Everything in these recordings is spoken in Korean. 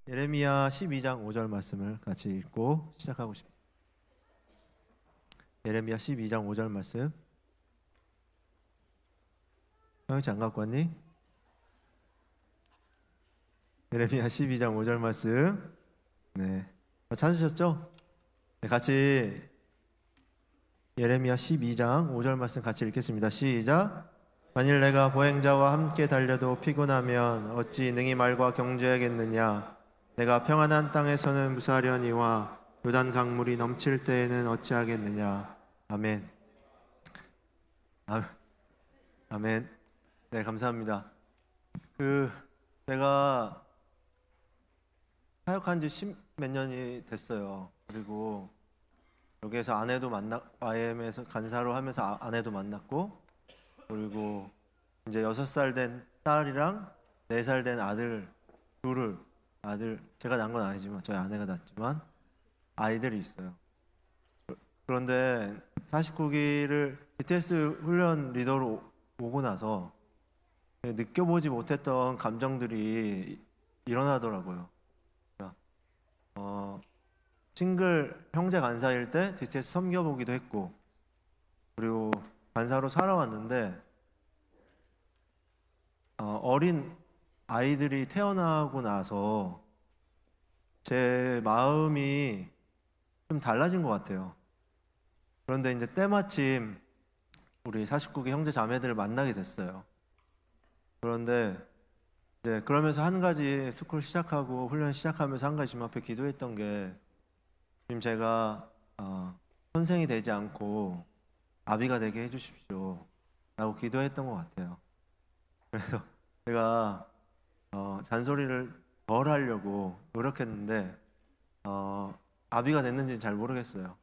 예레미야 12장 5절 말씀을 같이 읽고 시작하고 싶습니다. 예레미야 12장 5절 말씀. 형씨 안 갖고 왔니? 예레미야 12장 5절 말씀. 네, 찾으셨죠? 네, 같이 예레미야 12장 5절 말씀 같이 읽겠습니다. 시작. 만일 내가 보행자와 함께 달려도 피곤하면 어찌 능히 말과 경주하겠느냐. 내가 평안한 땅에서는 무사하려니와 요단 강물이 넘칠 때에는 어찌하겠느냐. 아멘. 아멘. 네, 감사합니다. 제가 사역한 지 10몇 년이 됐어요. 그리고 여기에서 아내도 YM에서 간사로 하면서 아내도 만났고, 그리고 이제 6살 된 딸이랑 4살 된 아들 제가 낳은 건 아니지만 저희 아내가 낳았지만 아이들이 있어요. 그런데 49기를 BTS 훈련 리더로 오고 나서 느껴보지 못했던 감정들이 일어나더라고요. 싱글 형제 간사일 때 BTS 섬겨보기도 했고, 그리고 간사로 살아왔는데 어린 아이들이 태어나고 나서 제 마음이 좀 달라진 것 같아요. 그런데 이제 때마침 우리 49기 형제 자매들을 만나게 됐어요. 그런데 이제 그러면서 한 가지 스쿨 시작하고 훈련 시작하면서 한 가지 주님 앞에 기도했던 게, 지금 제가 선생이 되지 않고 아비가 되게 해주십시오 라고 기도했던 것 같아요. 그래서 제가 잔소리를 덜 하려고 노력했는데 아비가 됐는지는 잘 모르겠어요.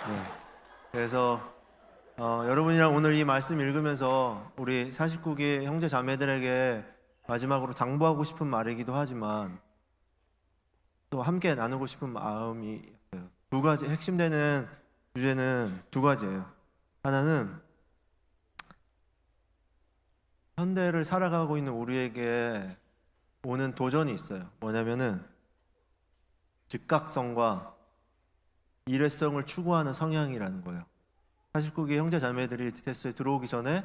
네. 그래서 여러분이랑 오늘 이 말씀 읽으면서 우리 49기 형제 자매들에게 마지막으로 당부하고 싶은 말이기도 하지만 또 함께 나누고 싶은 마음이 있어요. 두 가지, 핵심되는 주제는 두 가지예요. 하나는 현대를 살아가고 있는 우리에게 오는 도전이 있어요. 뭐냐면은 즉각성과 일회성을 추구하는 성향이라는 거예요. 49기 형제 자매들이 BTS에 들어오기 전에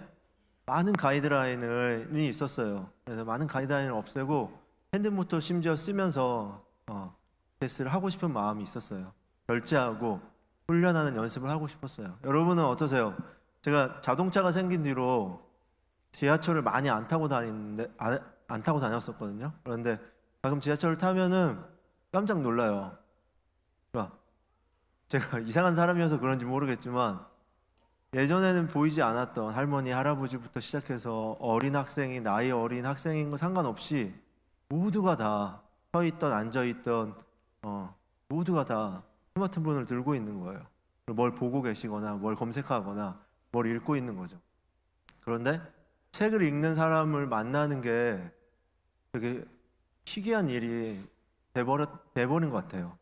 많은 가이드라인이 있었어요. 그래서 많은 가이드라인을 없애고 핸드모터 심지어 쓰면서 BTS를 하고 싶은 마음이 있었어요. 결제하고 훈련하는 연습을 하고 싶었어요. 여러분은 어떠세요? 제가 자동차가 생긴 뒤로 지하철을 많이 안 타고 다녔었거든요. 그런데 가끔 지하철을 타면은 깜짝 놀라요. 그러니까 제가 이상한 사람이어서 그런지 모르겠지만 예전에는 보이지 않았던 할머니, 할아버지부터 시작해서 어린 학생이 나이 어린 학생인 거 상관없이 모두가 다 서 있던 앉아 있던 모두가 다 스마트폰을 들고 있는 거예요. 뭘 보고 계시거나 뭘 검색하거나 뭘 읽고 있는 거죠. 그런데 책을 읽는 사람을 만나는 게 되게 희귀한 일이 돼버린 것 같아요.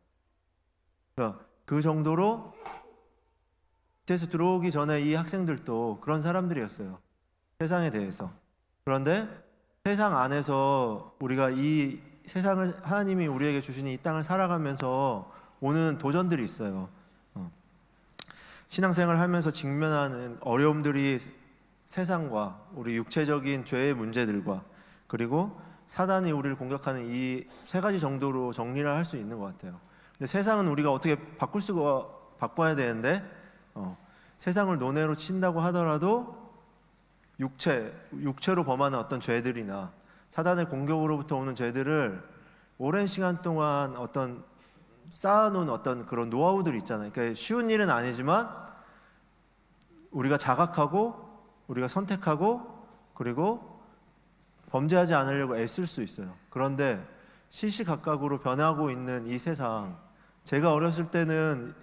그러니까 그 정도로 BTS 들어오기 전에 이 학생들도 그런 사람들이었어요. 세상에 대해서. 그런데 세상 안에서 우리가 이 세상을, 하나님이 우리에게 주신 이 땅을 살아가면서 오는 도전들이 있어요. 신앙생활을 하면서 직면하는 어려움들이 세상과 우리 육체적인 죄의 문제들과 그리고 사단이 우리를 공격하는 이 세 가지 정도로 정리를 할 수 있는 것 같아요. 근데 세상은 우리가 어떻게 바꿔야 되는데 세상을 논외로 친다고 하더라도 육체로 범하는 어떤 죄들이나 사단의 공격으로부터 오는 죄들을 오랜 시간 동안 어떤 쌓아놓은 어떤 그런 노하우들이 있잖아요. 그러니까 쉬운 일은 아니지만 우리가 자각하고 우리가 선택하고 그리고 범죄하지 않으려고 애쓸 수 있어요. 그런데 시시각각으로 변하고 있는 이 세상, 제가 어렸을 때는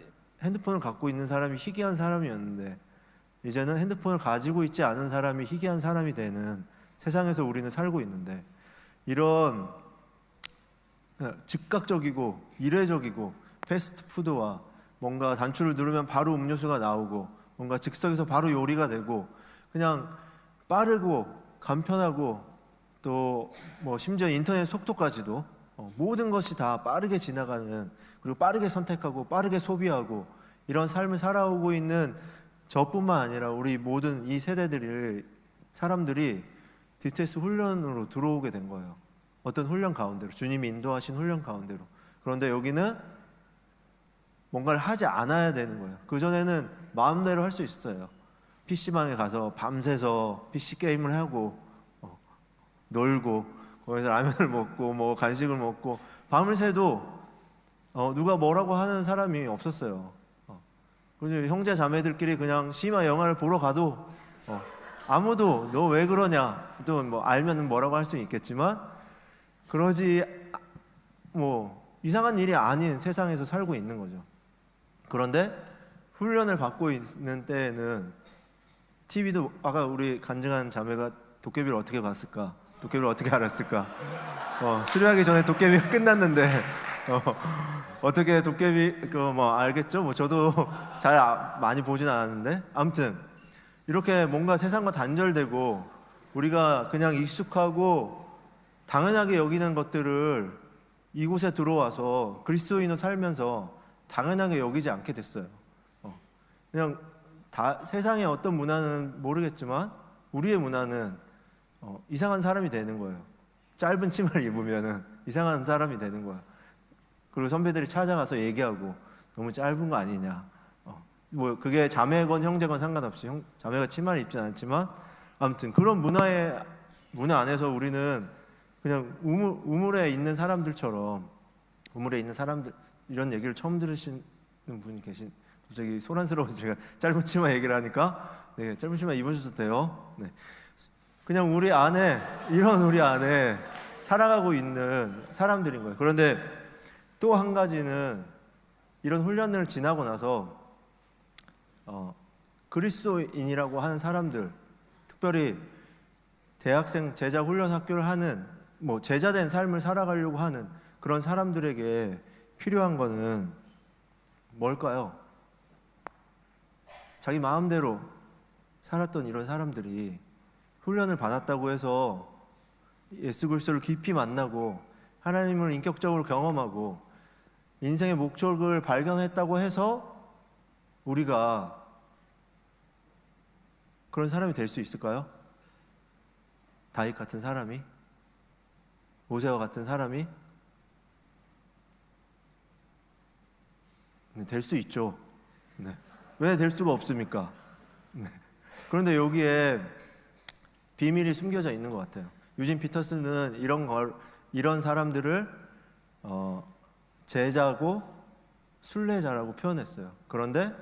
핸드폰을 갖고 있는 사람이 희귀한 사람이었는데 이제는 핸드폰을 가지고 있지 않은 사람이 희귀한 사람이 되는 세상에서 우리는 살고 있는데, 이런 즉각적이고 이례적이고 패스트푸드와 뭔가 단추를 누르면 바로 음료수가 나오고 뭔가 즉석에서 바로 요리가 되고 그냥 빠르고 간편하고 또 뭐 심지어 인터넷 속도까지도 모든 것이 다 빠르게 지나가는, 그리고 빠르게 선택하고 빠르게 소비하고 이런 삶을 살아오고 있는 저뿐만 아니라 우리 모든 이 세대들이, 사람들이 디테스 훈련으로 들어오게 된 거예요. 어떤 훈련 가운데로, 주님이 인도하신 훈련 가운데로. 그런데 여기는 뭔가를 하지 않아야 되는 거예요. 그전에는 마음대로 할 수 있어요. PC방에 가서 밤새서 PC 게임을 하고 놀고 거기서 라면을 먹고 뭐 간식을 먹고 밤을 새도 누가 뭐라고 하는 사람이 없었어요. 그래서 형제 자매들끼리 그냥 시마 영화를 보러 가도 아무도 너 왜 그러냐, 또 뭐 알면 뭐라고 할 수 있겠지만 그러지 뭐 이상한 일이 아닌 세상에서 살고 있는 거죠. 그런데 훈련을 받고 있는 때에는 TV도, 아까 우리 간증한 자매가 도깨비를 어떻게 봤을까, 도깨비를 어떻게 알았을까, 수료하기 전에 도깨비가 끝났는데 어떻게 도깨비 뭐 알겠죠? 뭐 저도 잘 많이 보진 않았는데, 아무튼 이렇게 뭔가 세상과 단절되고 우리가 그냥 익숙하고 당연하게 여기는 것들을 이곳에 들어와서 그리스도인으로 살면서 당연하게 여기지 않게 됐어요. 그냥 다 세상의 어떤 문화는 모르겠지만 우리의 문화는 이상한 사람이 되는 거예요. 짧은 치마를 입으면은 이상한 사람이 되는 거야. 그리고 선배들이 찾아가서 얘기하고 너무 짧은 거 아니냐. 뭐 그게 자매건 형제건 상관없이, 자매가 치마를 입진 않지만 아무튼 그런 문화 안에서 우리는 그냥 우물에 있는 사람들처럼, 우물에 있는 사람들, 이런 얘기를 처음 들으시는 분이 계신, 갑자기 소란스러워서 제가 짧은 치마 얘기를 하니까, 네, 짧은 치마 입으셔도 돼요. 네. 그냥 우리 안에, 이런 우리 안에 살아가고 있는 사람들인 거예요. 그런데 또 한 가지는 이런 훈련을 지나고 나서 그리스도인이라고 하는 사람들, 특별히 대학생 제자 훈련 학교를 하는, 뭐 제자된 삶을 살아가려고 하는 그런 사람들에게 필요한 거는 뭘까요? 자기 마음대로 살았던 이런 사람들이 훈련을 받았다고 해서 예수 그리스도를 깊이 만나고 하나님을 인격적으로 경험하고 인생의 목적을 발견했다고 해서 우리가 그런 사람이 될 수 있을까요? 다윗 같은 사람이? 모세와 같은 사람이? 네, 될 수 있죠. 네. 왜 될 수가 없습니까? 네. 그런데 여기에 비밀이 숨겨져 있는 것 같아요. 유진 피터슨은 이런 사람들을 제자고 순례자라고 표현했어요. 그런데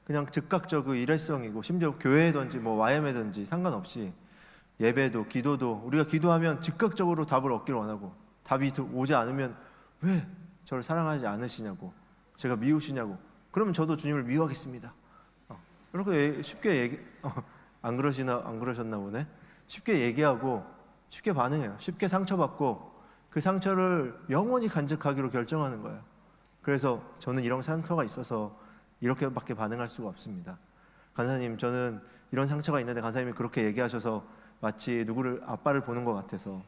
그냥 즉각적으로 일회성이고, 심지어 교회든지 뭐 YM이든지 상관없이 예배도 기도도 우리가 기도하면 즉각적으로 답을 얻기를 원하고, 답이 오지 않으면 왜 저를 사랑하지 않으시냐고, 제가 미우시냐고, 그러면 저도 주님을 미워하겠습니다. 이렇게 쉽게 안 그러셨나 보네. 쉽게 얘기하고 쉽게 반응해요. 쉽게 상처받고 그 상처를 영원히 간직하기로 결정하는 거예요. 그래서 저는 이런 상처가 있어서 이렇게밖에 반응할 수가 없습니다. 간사님, 저는 이런 상처가 있는데 간사님이 그렇게 얘기하셔서 마치 누구를, 아빠를 보는 것 같아서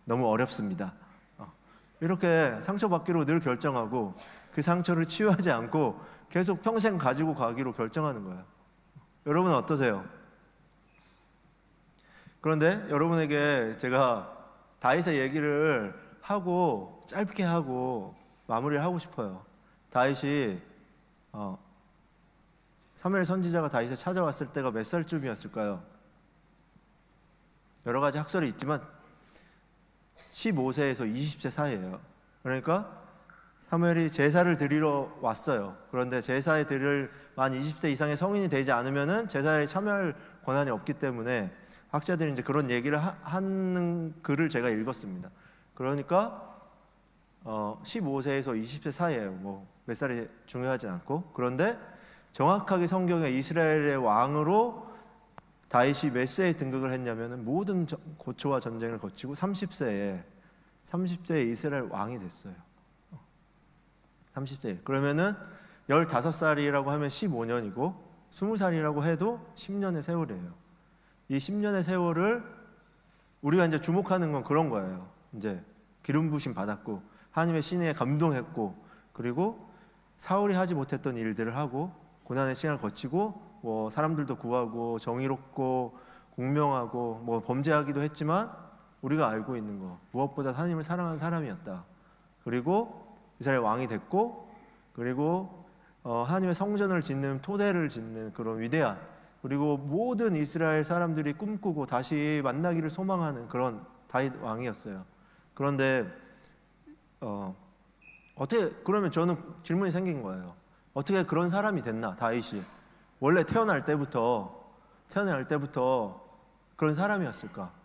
너무 어렵습니다. 이렇게 상처받기로 늘 결정하고 그 상처를 치유하지 않고 계속 평생 가지고 가기로 결정하는 거예요. 여러분은 어떠세요? 그런데 여러분에게 제가 다윗의 얘기를 하고 짧게 하고 마무리를 하고 싶어요. 다윗이 사무엘 선지자가 다윗을 찾아왔을 때가 몇 살쯤이었을까요? 여러 가지 학설이 있지만 15세에서 20세 사이예요. 그러니까 사무엘이 제사를 드리러 왔어요. 그런데 제사에 드릴 만 20세 이상의 성인이 되지 않으면은 제사에 참여할 권한이 없기 때문에 학자들이 이제 그런 얘기를 하는 글을 제가 읽었습니다. 그러니까 15세에서 20세 사이예요. 뭐 몇 살이 중요하지 않고. 그런데 정확하게 성경에 이스라엘의 왕으로 다윗이 몇 세에 등극을 했냐면은 모든 고초와 전쟁을 거치고 30세에 이스라엘 왕이 됐어요. 30세. 그러면은 15살이라고 하면 15년이고 20살이라고 해도 10년의 세월이에요. 이 10년의 세월을 우리가 이제 주목하는 건 그런 거예요. 이제 기름 부심 받았고 하나님의 신에 감동했고, 그리고 사울이 하지 못했던 일들을 하고 고난의 시간을 거치고 뭐 사람들도 구하고 정의롭고 공명하고 뭐 범죄하기도 했지만 우리가 알고 있는 거, 무엇보다 하나님을 사랑하는 사람이었다. 그리고 이스라엘 왕이 됐고, 그리고 하나님의 성전을 짓는, 토대를 짓는 그런 위대한, 그리고 모든 이스라엘 사람들이 꿈꾸고 다시 만나기를 소망하는 그런 다윗 왕이었어요. 그런데 어떻게, 그러면 저는 질문이 생긴 거예요. 어떻게 그런 사람이 됐나, 다윗이? 원래 태어날 때부터 그런 사람이었을까?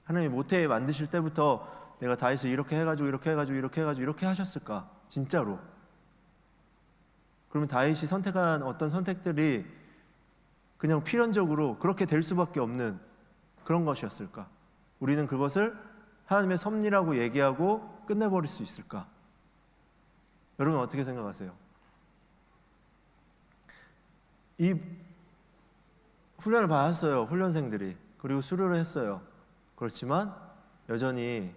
하나님이 모태에 만드실 때부터 내가 다윗을 이렇게 해가지고 이렇게 하셨을까? 진짜로? 그러면 다윗이 선택한 어떤 선택들이 그냥 필연적으로 그렇게 될 수밖에 없는 그런 것이었을까? 우리는 그것을 하나님의 섭리라고 얘기하고 끝내버릴 수 있을까? 여러분 어떻게 생각하세요? 이 훈련을 받았어요, 훈련생들이. 그리고 수료를 했어요. 그렇지만 여전히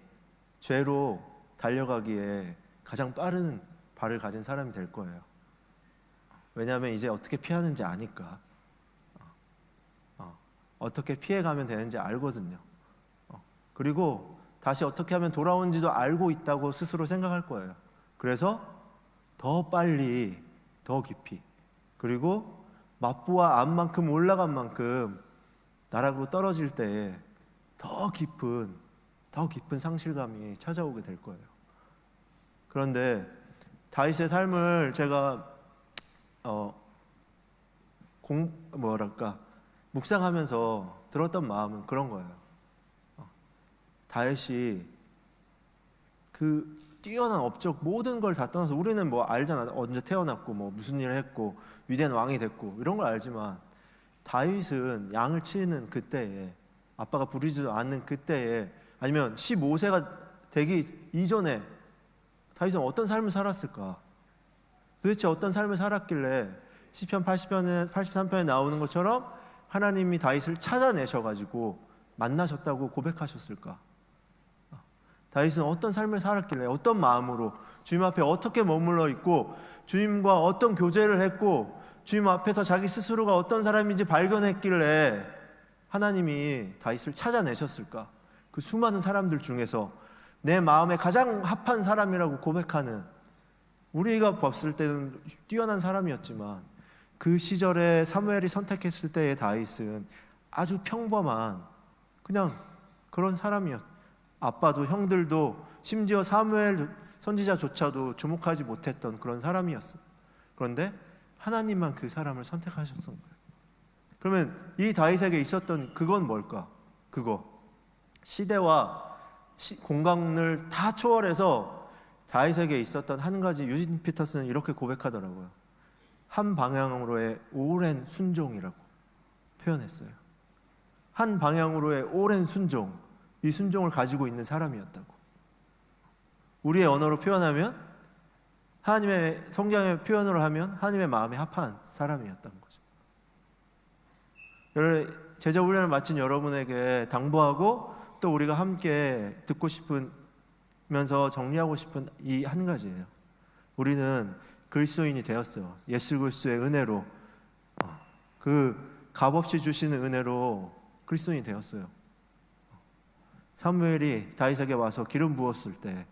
죄로 달려가기에 가장 빠른 발을 가진 사람이 될 거예요. 왜냐하면 이제 어떻게 피하는지 아니까. 어떻게 피해가면 되는지 알거든요. 그리고 다시 어떻게 하면 돌아오는지도 알고 있다고 스스로 생각할 거예요. 그래서 더 빨리, 더 깊이, 그리고 맞부와 암만큼 올라간 만큼 나락으로 떨어질 때 더 깊은 상실감이 찾아오게 될 거예요. 그런데 다윗의 삶을 제가 묵상하면서 들었던 마음은 그런 거예요. 다윗이 그 뛰어난 업적 모든 걸 다 떠나서, 우리는 뭐 알잖아, 언제 태어났고 뭐 무슨 일을 했고 위대한 왕이 됐고 이런 걸 알지만, 다윗은 양을 치는 그때에, 아빠가 부리지도 않는 그때에, 아니면 15세가 되기 이전에 다윗은 어떤 삶을 살았을까? 도대체 어떤 삶을 살았길래 시편 83편에 나오는 것처럼 하나님이 다윗을 찾아내셔가지고 만나셨다고 고백하셨을까? 다윗은 어떤 삶을 살았길래, 어떤 마음으로 주님 앞에 어떻게 머물러 있고 주님과 어떤 교제를 했고 주님 앞에서 자기 스스로가 어떤 사람인지 발견했길래 하나님이 다윗을 찾아내셨을까? 그 수많은 사람들 중에서 내 마음에 가장 합한 사람이라고 고백하는, 우리가 봤을 때는 뛰어난 사람이었지만 그 시절에 사무엘이 선택했을 때의 다윗은 아주 평범한 그냥 그런 사람이었어요. 아빠도 형들도 심지어 사무엘 선지자조차도 주목하지 못했던 그런 사람이었어요. 그런데 하나님만 그 사람을 선택하셨던 거예요. 그러면 이 다윗에게 있었던 그건 뭘까? 시대와 공간을 다 초월해서 다윗에게 있었던 한 가지, 유진 피터스는 이렇게 고백하더라고요. 한 방향으로의 오랜 순종이라고 표현했어요. 한 방향으로의 오랜 순종, 이 순종을 가지고 있는 사람이었다고. 우리의 언어로 표현하면, 하나님의 성경의 표현으로 하면 하나님의 마음에 합한 사람이었다는 거죠. 제자 훈련을 마친 여러분에게 당부하고 또 우리가 함께 듣고 싶으면서 정리하고 싶은 이 한 가지예요. 우리는 그리스도인이 되었어요. 예수 그리스도의 은혜로, 그 값없이 주시는 은혜로 그리스도인이 되었어요. 사무엘이 다윗에게 와서 기름 부었을 때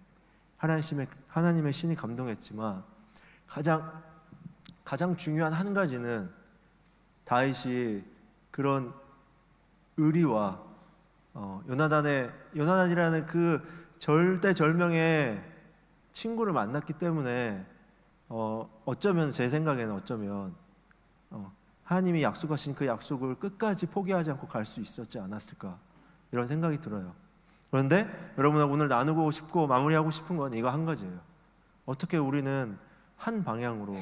하나님의 신이 감동했지만 가장 중요한 한 가지는 다윗이 그런 의리와 요나단이라는 그 절대절명의 친구를 만났기 때문에 어쩌면, 제 생각에는 어쩌면 하나님이 약속하신 그 약속을 끝까지 포기하지 않고 갈 수 있었지 않았을까, 이런 생각이 들어요. 그런데 여러분하고 오늘 나누고 싶고 마무리하고 싶은 건 이거 한 가지예요. 어떻게 우리는 한 방향으로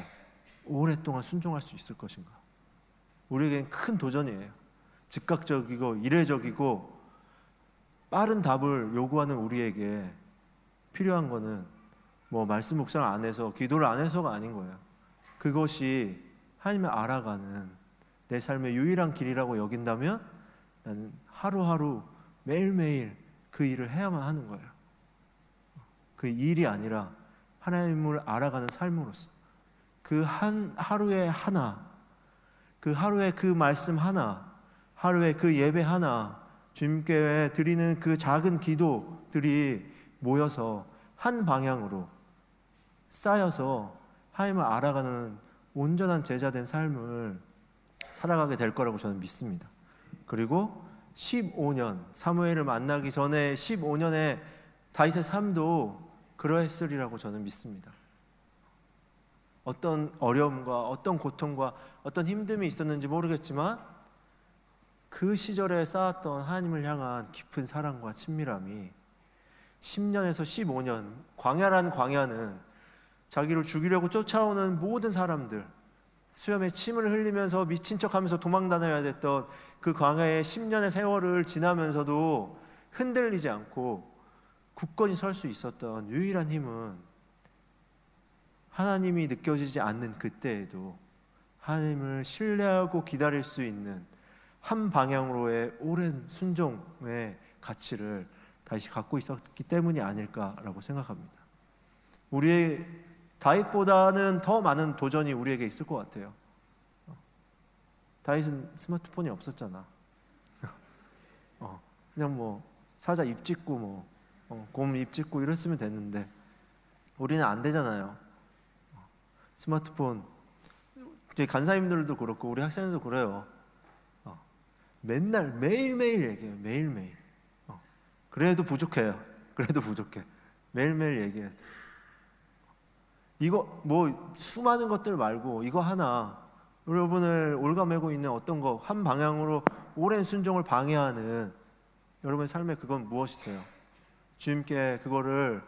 오랫동안 순종할 수 있을 것인가? 우리에겐 큰 도전이에요. 즉각적이고 이례적이고 빠른 답을 요구하는 우리에게 필요한 거는 뭐 말씀 묵상을 안 해서, 기도를 안 해서가 아닌 거예요. 그것이 하나님을 알아가는 내 삶의 유일한 길이라고 여긴다면 나는 하루하루 매일매일 그 일을 해야만 하는 거예요. 그 일이 아니라 하나님을 알아가는 삶으로서 그 하루에 하나, 그 하루에 그 말씀 하나, 하루에 그 예배 하나, 주님께 드리는 그 작은 기도들이 모여서 한 방향으로 쌓여서 하나님을 알아가는 온전한 제자된 삶을 살아가게 될 거라고 저는 믿습니다. 그리고 15년, 사무엘을 만나기 전에 15년의 다윗의 삶도 그러했으리라고 저는 믿습니다. 어떤 어려움과 어떤 고통과 어떤 힘듦이 있었는지 모르겠지만 그 시절에 쌓았던 하나님을 향한 깊은 사랑과 친밀함이 10년에서 15년, 광야라는 광야는 자기를 죽이려고 쫓아오는 모든 사람들, 수염에 침을 흘리면서 미친 척하면서 도망 다녀야 됐던 그 광야의 10년의 세월을 지나면서도 흔들리지 않고 굳건히 설 수 있었던 유일한 힘은 하나님이 느껴지지 않는 그때에도 하나님을 신뢰하고 기다릴 수 있는 한 방향으로의 오랜 순종의 가치를 다시 갖고 있었기 때문이 아닐까라고 생각합니다. 우리의 다윗보다는 더 많은 도전이 우리에게 있을 것 같아요. 다윗은 스마트폰이 없었잖아. 그냥 뭐 사자 입 찢고 곰 입 찢고 이랬으면 됐는데 우리는 안 되잖아요. 스마트폰, 저희 간사님들도 그렇고 우리 학생들도 그래요. 맨날 매일매일 얘기해요. 매일매일. 그래도 부족해요. 그래도 부족해. 매일매일 얘기해요. 이거 뭐 수많은 것들 말고 이거 하나, 여러분을 올가매고 있는 어떤 거 한 방향으로 오랜 순종을 방해하는 여러분의 삶에 그건 무엇이세요? 주님께 그거를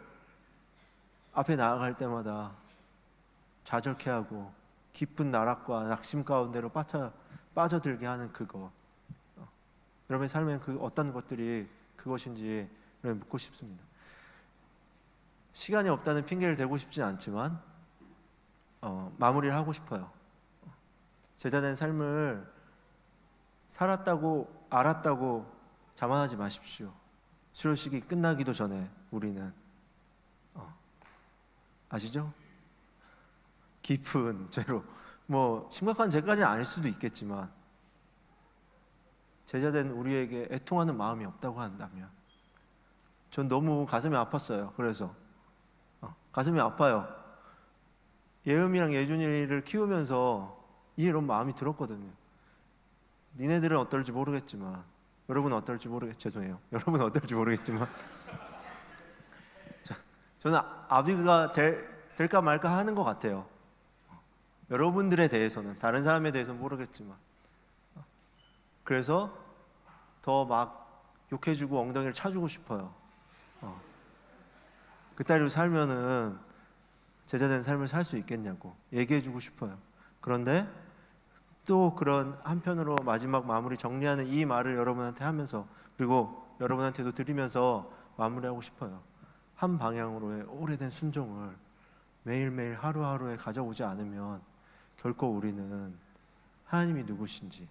앞에 나아갈 때마다 좌절케 하고 깊은 나락과 낙심 가운데로 빠져들게 하는 그거, 여러분의 삶에 그 어떤 것들이 그것인지 묻고 싶습니다. 시간이 없다는 핑계를 대고 싶진 않지만 마무리를 하고 싶어요. 제자된 삶을 살았다고 알았다고 자만하지 마십시오. 수료식이 끝나기도 전에 우리는 아시죠? 깊은 죄로, 뭐 심각한 죄까지는 아닐 수도 있겠지만 제자된 우리에게 애통하는 마음이 없다고 한다면 전 너무 가슴이 아팠어요. 그래서 가슴이 아파요. 예음이랑 예준이를 키우면서 이런 마음이 들었거든요. 니네들은 어떨지 모르겠지만, 여러분은 어떨지 죄송해요. 여러분은 어떨지 모르겠지만 저는 아비가 될까 말까 하는 것 같아요. 여러분들에 대해서는, 다른 사람에 대해서는 모르겠지만, 그래서 더 막 욕해주고 엉덩이를 차주고 싶어요. 그따위로 살면은 제자된 삶을 살 수 있겠냐고 얘기해주고 싶어요. 그런데 또 그런 한편으로 마지막 마무리 정리하는 이 말을 여러분한테 하면서, 그리고 여러분한테도 드리면서 마무리하고 싶어요. 한 방향으로의 오래된 순종을 매일매일 하루하루에 가져오지 않으면 결코 우리는 하나님이 누구신지,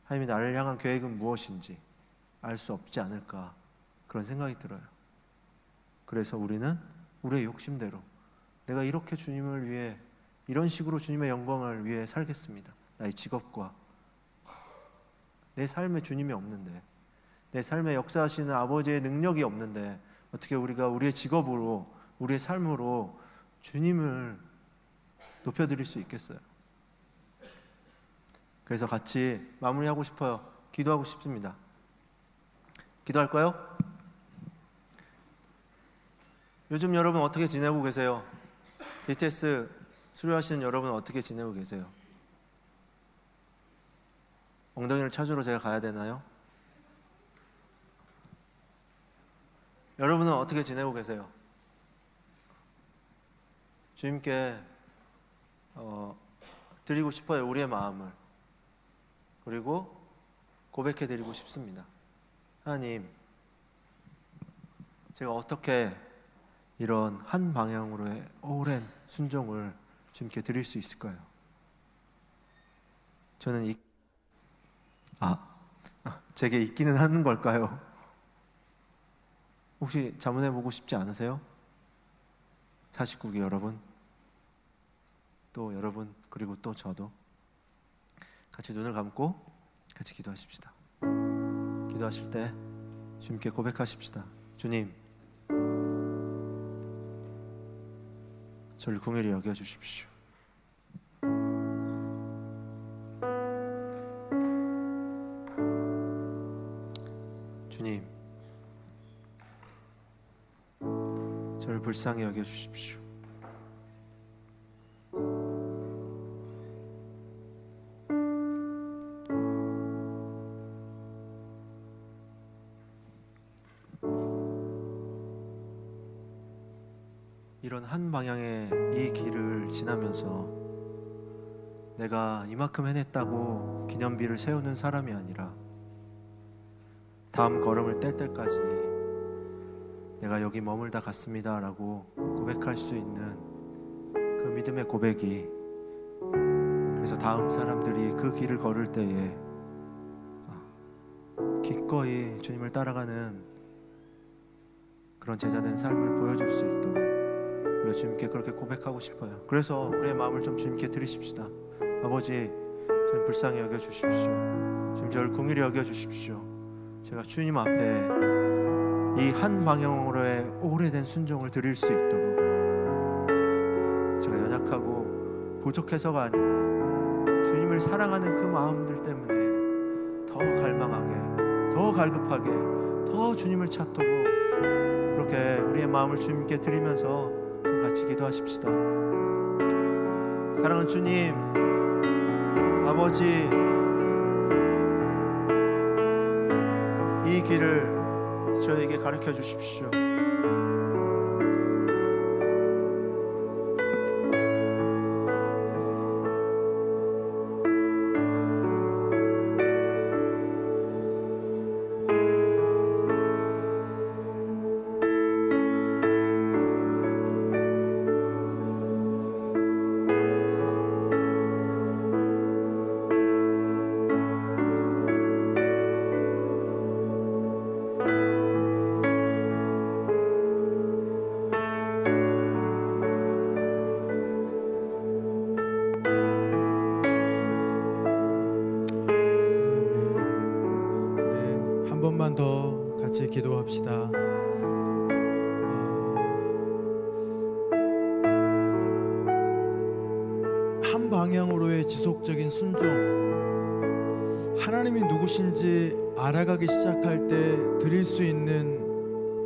하나님이 나를 향한 계획은 무엇인지 알 수 없지 않을까, 그런 생각이 들어요. 그래서 우리는 우리의 욕심대로 내가 이렇게 주님을 위해, 이런 식으로 주님의 영광을 위해 살겠습니다. 나의 직업과 내 삶에 주님이 없는데, 내 삶에 역사하시는 아버지의 능력이 없는데 어떻게 우리가 우리의 직업으로, 우리의 삶으로 주님을 높여드릴 수 있겠어요? 그래서 같이 마무리하고 싶어요. 기도하고 싶습니다. 기도할까요? 요즘 여러분 어떻게 지내고 계세요? DTS 수료하시는 여러분 어떻게 지내고 계세요? 엉덩이를 찾으러 제가 가야 되나요? 여러분은 어떻게 지내고 계세요? 주님께 드리고 싶어요. 우리의 마음을. 그리고 고백해 드리고 싶습니다. 하나님, 제가 어떻게 이런 한 방향으로의 오랜 순종을 주님께 드릴 수 있을까요? 저는 제게 있기는 하는 걸까요? 혹시 자문해보고 싶지 않으세요? 49기 여러분, 또 여러분, 그리고 또 저도 같이 눈을 감고 같이 기도하십시다. 기도하실 때 주님께 고백하십시다. 주님, 저를 긍휼히 여겨주십시오. 주님, 저를 불쌍히 여겨주십시오. 이런 한 방향의 이 길을 지나면서 내가 이만큼 해냈다고 기념비를 세우는 사람이 아니라 다음 걸음을 뗄 때까지 내가 여기 머물다 갔습니다 라고 고백할 수 있는 그 믿음의 고백이, 그래서 다음 사람들이 그 길을 걸을 때에 기꺼이 주님을 따라가는 그런 제자된 삶을 보여줄 수 있도록 우리가 주님께 그렇게 고백하고 싶어요. 그래서 우리의 마음을 좀 주님께 드리십시다. 아버지, 저를 불쌍히 여겨주십시오. 주님, 저를 긍휼히 여겨주십시오. 제가 주님 앞에 이 한 방향으로의 오래된 순종을 드릴 수 있도록, 제가 연약하고 부족해서가 아니라 주님을 사랑하는 그 마음들 때문에 더 갈망하게, 더 갈급하게, 더 주님을 찾도록 그렇게 우리의 마음을 주님께 드리면서 좀 같이 기도하십시다. 사랑하는 주님, 아버지, 이 길을 저에게 가르쳐 주십시오. 한 번만 더 같이 기도합시다. 한 방향으로의 지속적인 순종, 하나님이 누구신지 알아가기 시작할 때 드릴 수 있는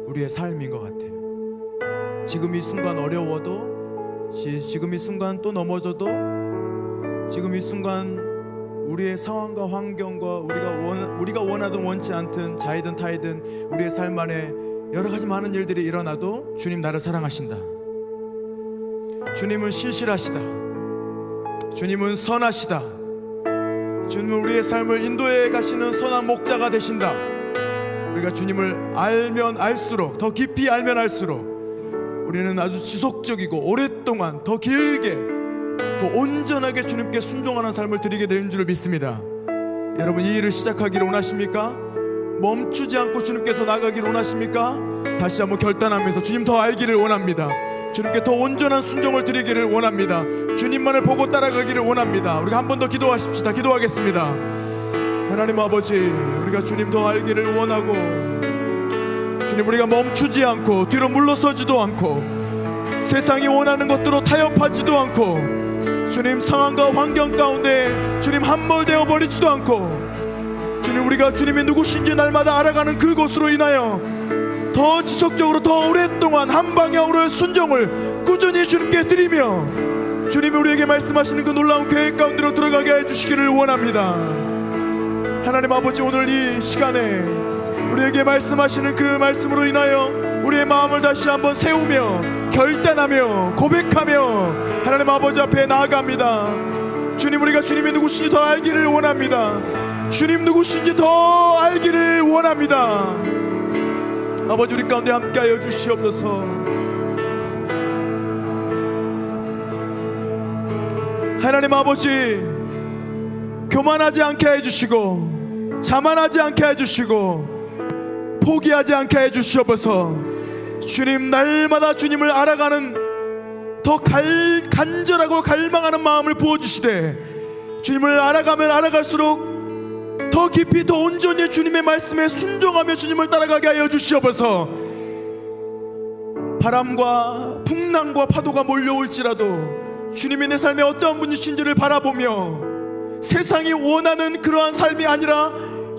우리의 삶인 것 같아요. 지금 이 순간 어려워도, 지금 이 순간 또 넘어져도, 지금 이 순간 우리의 상황과 환경과 우리가 원하든 원치 않든 자이든 타이든 우리의 삶 안에 여러 가지 많은 일들이 일어나도 주님 나를 사랑하신다. 주님은 신실하시다. 주님은 선하시다. 주님은 우리의 삶을 인도해 가시는 선한 목자가 되신다. 우리가 주님을 알면 알수록, 더 깊이 알면 알수록 우리는 아주 지속적이고 오랫동안 더 길게 또 온전하게 주님께 순종하는 삶을 드리게 되는 줄 믿습니다. 여러분, 이 일을 시작하기를 원하십니까? 멈추지 않고 주님께 더 나아가기를 원하십니까? 다시 한번 결단하면서 주님 더 알기를 원합니다. 주님께 더 온전한 순종을 드리기를 원합니다. 주님만을 보고 따라가기를 원합니다. 우리가 한 번 더 기도하십시다. 기도하겠습니다. 하나님 아버지, 우리가 주님 더 알기를 원하고, 주님, 우리가 멈추지 않고 뒤로 물러서지도 않고 세상이 원하는 것들로 타협하지도 않고, 주님, 상황과 환경 가운데 주님 함몰되어 버리지도 않고, 주님, 우리가 주님이 누구신지 날마다 알아가는 그곳으로 인하여 더 지속적으로 더 오랫동안 한 방향으로의 순종을 꾸준히 주님께 드리며 주님이 우리에게 말씀하시는 그 놀라운 계획 가운데로 들어가게 해주시기를 원합니다. 하나님 아버지, 오늘 이 시간에 우리에게 말씀하시는 그 말씀으로 인하여 우리의 마음을 다시 한번 세우며 결단하며 고백하며 하나님 아버지 앞에 나아갑니다. 주님, 우리가 주님이 누구신지 더 알기를 원합니다. 주님 누구신지 더 알기를 원합니다. 아버지, 우리 가운데 함께하여 주시옵소서. 하나님 아버지, 교만하지 않게 해주시고 자만하지 않게 해주시고 포기하지 않게 해주시옵소서. 주님, 날마다 주님을 알아가는 더 간절하고 갈망하는 마음을 부어주시되, 주님을 알아가면 알아갈수록 더 깊이 더 온전히 주님의 말씀에 순종하며 주님을 따라가게 하여 주시옵소서. 바람과 풍랑과 파도가 몰려올지라도 주님이 내 삶에 어떠한 분이신지를 바라보며 세상이 원하는 그러한 삶이 아니라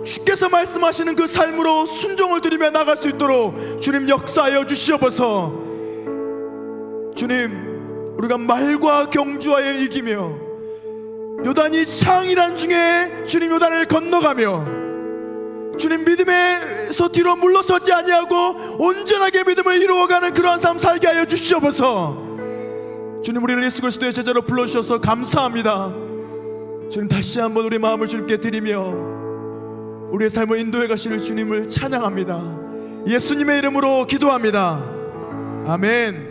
주께서 말씀하시는 그 삶으로 순종을 드리며 나갈 수 있도록 주님 역사하여 주시옵소서. 주님, 우리가 말과 경주하여 이기며 요단이 창이란 중에 주님 요단을 건너가며 주님 믿음에서 뒤로 물러서지 아니하고 온전하게 믿음을 이루어가는 그러한 삶 살게 하여 주시옵소서. 주님, 우리를 예수 그리스도의 제자로 불러주셔서 감사합니다. 주님, 다시 한번 우리 마음을 주님께 드리며 우리의 삶을 인도해 가시는 주님을 찬양합니다. 예수님의 이름으로 기도합니다. 아멘.